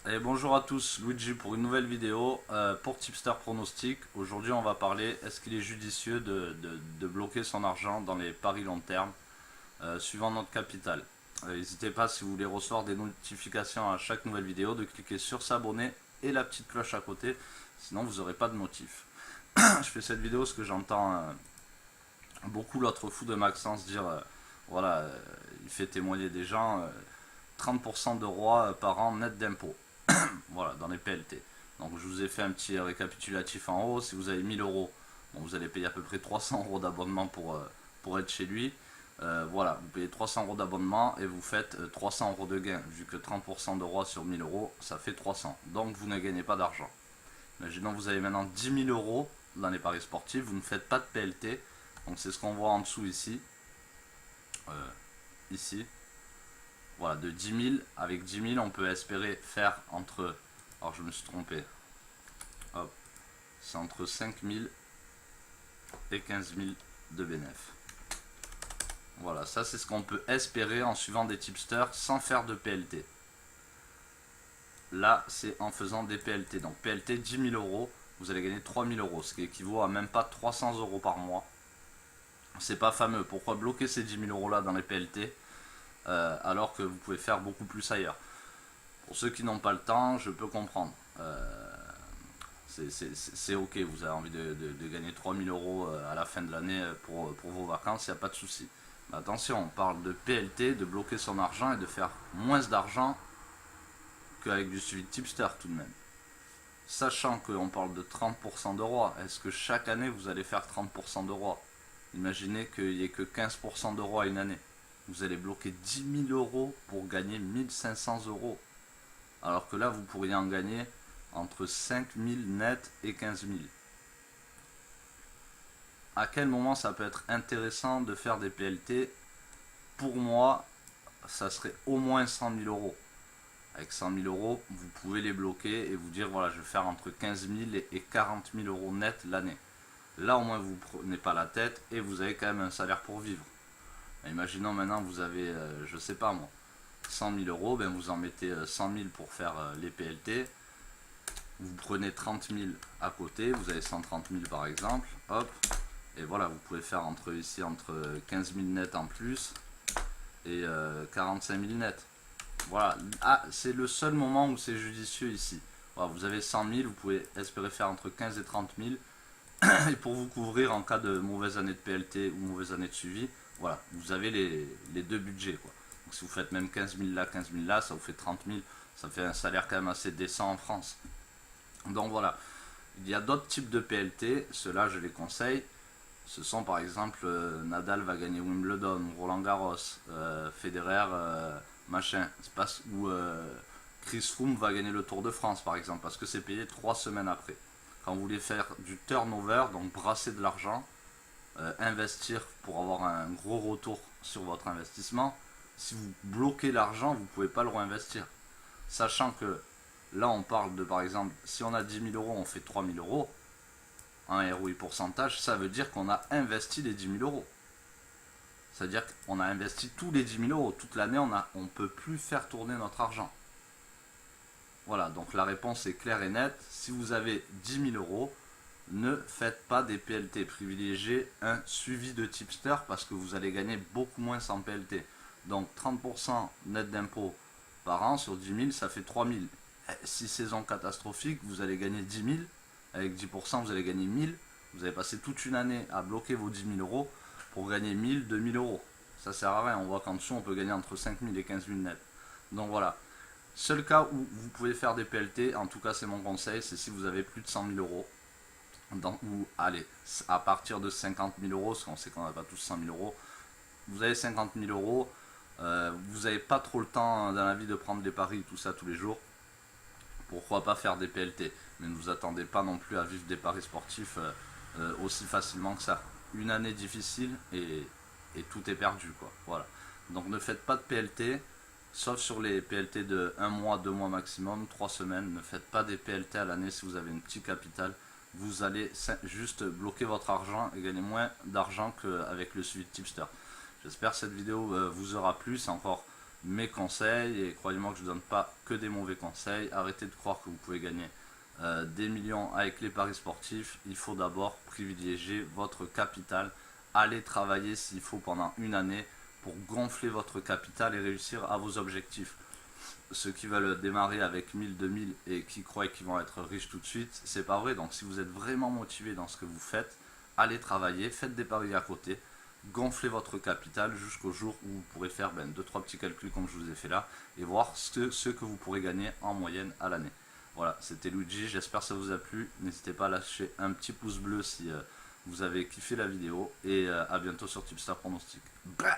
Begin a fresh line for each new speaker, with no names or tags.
Et bonjour à tous, Luigi pour une nouvelle vidéo pour Tipster Pronostic. Aujourd'hui on va parler, est-ce qu'il est judicieux de bloquer son argent dans les paris long terme suivant notre capital. N'hésitez pas, si vous voulez recevoir des notifications à chaque nouvelle vidéo, de cliquer sur s'abonner et la petite cloche à côté, sinon vous n'aurez pas de notif. Je fais cette vidéo parce que j'entends beaucoup l'autre fou de Maxence dire voilà, il fait témoigner des gens 30% de ROI par an net d'impôts. Voilà, dans les PLT. Donc je vous ai fait un petit récapitulatif en haut. Si vous avez 1000 euros, bon, vous allez payer à peu près 300 euros d'abonnement pour être chez lui. Voilà, vous payez 300 euros d'abonnement et vous faites 300 euros de gain. Vu que 30% de ROI sur 1000 euros, ça fait 300. Donc vous ne gagnez pas d'argent. Imaginons que vous avez maintenant 10 000 euros dans les paris sportifs, vous ne faites pas de PLT. Donc c'est ce qu'on voit en dessous ici. Ici. Voilà, de 10 000, avec 10 000, on peut espérer faire entre, alors je me suis trompé, hop, c'est entre 5 000 et 15 000 de bénéfices. Voilà, ça c'est ce qu'on peut espérer en suivant des tipsters sans faire de PLT. Là, c'est en faisant des PLT. Donc PLT 10 000 euros, vous allez gagner 3 000 euros, ce qui équivaut à même pas 300 euros par mois. C'est pas fameux. Pourquoi bloquer ces 10 000 euros là dans les PLT alors que vous pouvez faire beaucoup plus ailleurs? Pour ceux qui n'ont pas le temps, je peux comprendre. C'est ok, vous avez envie de gagner 3000 euros à la fin de l'année pour vos vacances, il n'y a pas de souci. Mais attention, on parle de PLT, de bloquer son argent et de faire moins d'argent qu'avec du suivi de tipster tout de même. Sachant qu'on parle de 30% de ROI, est-ce que chaque année vous allez faire 30% de ROI? Imaginez qu'il n'y ait que 15% de ROI une année. Vous allez bloquer 10 000 euros pour gagner 1500 euros. Alors que là, vous pourriez en gagner entre 5 000 net et 15 000. À quel moment ça peut être intéressant de faire des PLT? Pour moi, ça serait au moins 100 000 euros. Avec 100 000 euros, vous pouvez les bloquer et vous dire voilà, je vais faire entre 15 000 et 40 000 euros net l'année. Là, au moins, vous ne prenez pas la tête et vous avez quand même un salaire pour vivre. Imaginons maintenant, vous avez, je sais pas moi, 100 000 euros, ben vous en mettez 100 000 pour faire les PLT. Vous prenez 30 000 à côté, vous avez 130 000 par exemple, hop, et voilà, vous pouvez faire entre 15 000 net en plus et 45 000 net. Voilà, ah, c'est le seul moment où c'est judicieux ici. Voilà, vous avez 100 000, vous pouvez espérer faire entre 15 et 30 000 et pour vous couvrir en cas de mauvaise année de PLT ou mauvaise année de suivi, voilà, vous avez les deux budgets quoi. Donc si vous faites même 15 000 là, 15 000 là, ça vous fait 30 000, ça fait un salaire quand même assez décent en France. Donc voilà, il y a d'autres types de PLT, ceux-là je les conseille. Ce sont par exemple Nadal va gagner Wimbledon, Roland Garros, Federer, machin, ou Chris Froome va gagner le Tour de France par exemple, parce que c'est payé 3 semaines après. Quand vous voulez faire du turnover, donc brasser de l'argent, investir pour avoir un gros retour sur votre investissement, si vous bloquez l'argent, vous ne pouvez pas le réinvestir. Sachant que là, on parle de, par exemple, si on a 10 000 euros, on fait 3 000 euros, un ROI pourcentage, ça veut dire qu'on a investi les 10 000 euros. C'est-à-dire qu'on a investi tous les 10 000 euros. Toute l'année, on ne peut plus faire tourner notre argent. Voilà, donc la réponse est claire et nette. Si vous avez 10 000 euros, ne faites pas des PLT. Privilégiez un suivi de tipster parce que vous allez gagner beaucoup moins sans PLT. Donc 30% net d'impôt par an sur 10 000, ça fait 3 000. Si saison catastrophique, vous allez gagner 10 000. Avec 10%, vous allez gagner 1000. Vous avez passé toute une année à bloquer vos 10 000 euros pour gagner 1000, 2000 euros. Ça sert à rien. On voit qu'en dessous, on peut gagner entre 5 000 et 15 000 net. Donc voilà. Seul cas où vous pouvez faire des PLT, en tout cas c'est mon conseil, c'est si vous avez plus de 100 000 euros. Ou allez, à partir de 50 000 euros, parce qu'on sait qu'on n'a pas tous 100 000 euros, vous avez 50 000 euros, vous n'avez pas trop le temps dans la vie de prendre des paris, tout ça tous les jours. Pourquoi pas faire des PLT? Mais ne vous attendez pas non plus à vivre des paris sportifs aussi facilement que ça. Une année difficile et tout est perdu quoi. Voilà. Donc ne faites pas de PLT, sauf sur les PLT de 1 mois, 2 mois maximum, 3 semaines. Ne faites pas des PLT à l'année si vous avez une petite capitale. Vous allez juste bloquer votre argent et gagner moins d'argent qu'avec le suivi de tipster. J'espère que cette vidéo vous aura plu. C'est encore mes conseils, et croyez-moi que je ne donne pas que des mauvais conseils. Arrêtez de croire que vous pouvez gagner des millions avec les paris sportifs. Il faut d'abord privilégier votre capital. Allez travailler s'il faut pendant une année pour gonfler votre capital et réussir à vos objectifs. Ceux qui veulent démarrer avec 1000, 2000 et qui croient qu'ils vont être riches tout de suite, c'est pas vrai. Donc si vous êtes vraiment motivé dans ce que vous faites, allez travailler, faites des paris à côté, gonflez votre capital jusqu'au jour où vous pourrez faire 2-3 petits calculs comme je vous ai fait là et voir ce que vous pourrez gagner en moyenne à l'année. Voilà, c'était Luigi, j'espère que ça vous a plu. N'hésitez pas à lâcher un petit pouce bleu si vous avez kiffé la vidéo et à bientôt sur Tipster Pronostic. Bah